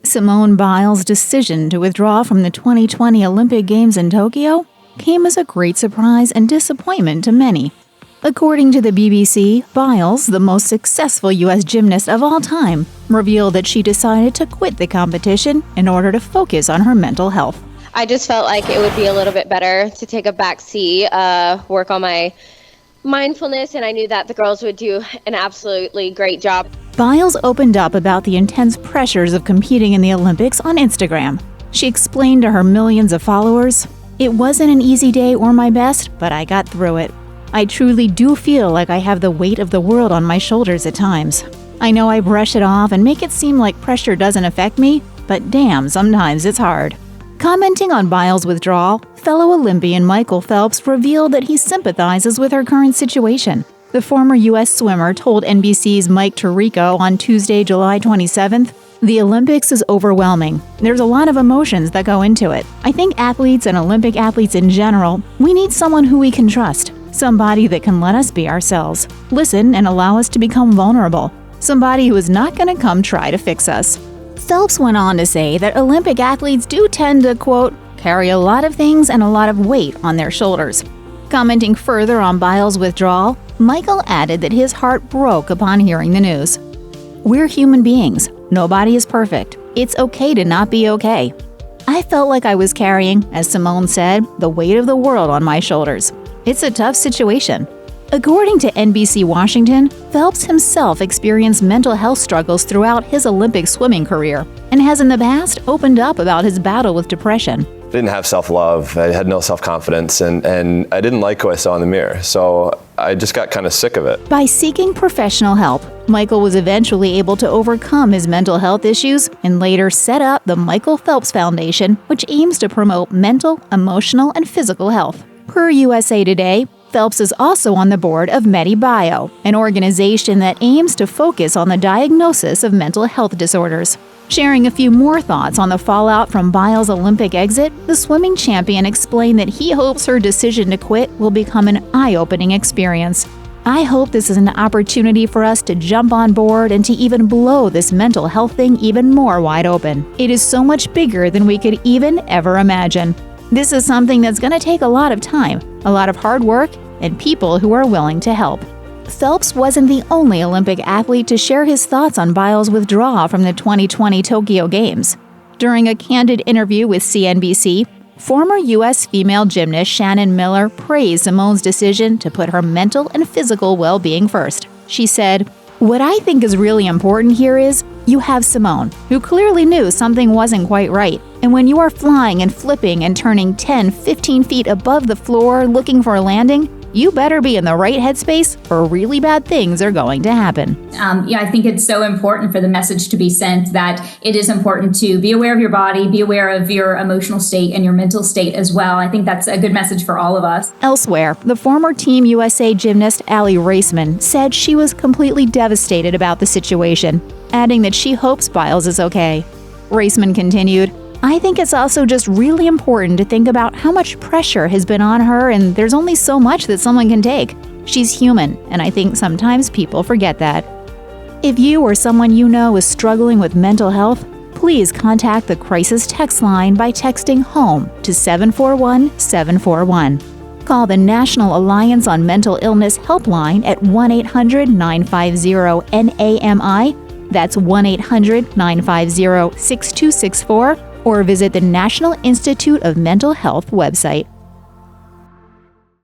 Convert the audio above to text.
Simone Biles' decision to withdraw from the 2020 Olympic Games in Tokyo came as a great surprise and disappointment to many. According to the BBC, Biles, the most successful U.S. gymnast of all time, revealed that she decided to quit the competition in order to focus on her mental health. I just felt like it would be a little bit better to take a back seat, work on my mindfulness, and I knew that the girls would do an absolutely great job. Biles opened up about the intense pressures of competing in the Olympics on Instagram. She explained to her millions of followers, "It wasn't an easy day or my best, but I got through it. I truly do feel like I have the weight of the world on my shoulders at times. I know I brush it off and make it seem like pressure doesn't affect me, but damn, sometimes it's hard." Commenting on Biles' withdrawal, fellow Olympian Michael Phelps revealed that he sympathizes with her current situation. The former U.S. swimmer told NBC's Mike Tirico on Tuesday, July 27th, "The Olympics is overwhelming. There's a lot of emotions that go into it. I think athletes and Olympic athletes in general, we need someone who we can trust. Somebody that can let us be ourselves, listen and allow us to become vulnerable. Somebody who is not going to come try to fix us." Phelps went on to say that Olympic athletes do tend to, quote, "carry a lot of things and a lot of weight on their shoulders." Commenting further on Biles' withdrawal, Michael added that his heart broke upon hearing the news. "We're human beings. Nobody is perfect. It's okay to not be okay. I felt like I was carrying, as Simone said, the weight of the world on my shoulders. It's a tough situation." According to NBC Washington, Phelps himself experienced mental health struggles throughout his Olympic swimming career and has in the past opened up about his battle with depression. I didn't have self-love, I had no self-confidence, and I didn't like who I saw in the mirror, so I just got kind of sick of it. By seeking professional help, Michael was eventually able to overcome his mental health issues and later set up the Michael Phelps Foundation, which aims to promote mental, emotional, and physical health. Per USA Today, Phelps is also on the board of MediBio, an organization that aims to focus on the diagnosis of mental health disorders. Sharing a few more thoughts on the fallout from Biles' Olympic exit, the swimming champion explained that he hopes her decision to quit will become an eye-opening experience. "I hope this is an opportunity for us to jump on board and to even blow this mental health thing even more wide open. It is so much bigger than we could even ever imagine. This is something that's going to take a lot of time, a lot of hard work, and people who are willing to help." Phelps wasn't the only Olympic athlete to share his thoughts on Biles' withdrawal from the 2020 Tokyo Games. During a candid interview with CNBC, former U.S. female gymnast Shannon Miller praised Simone's decision to put her mental and physical well-being first. She said, "What I think is really important here is you have Simone, who clearly knew something wasn't quite right. And when you are flying and flipping and turning 10, 15 feet above the floor looking for a landing, you better be in the right headspace or really bad things are going to happen." I think it's so important for the message to be sent that it is important to be aware of your body, be aware of your emotional state and your mental state as well. I think that's a good message for all of us. Elsewhere, the former Team USA gymnast Aly Raisman said she was completely devastated about the situation, adding that she hopes Biles is okay. Raisman continued, "I think it's also just really important to think about how much pressure has been on her, and there's only so much that someone can take. She's human, and I think sometimes people forget that." If you or someone you know is struggling with mental health, please contact the crisis text line by texting HOME to 741-741. Call the National Alliance on Mental Illness helpline at 1-800-950-NAMI. That's 1-800-950-6264. Or visit the National Institute of Mental Health website.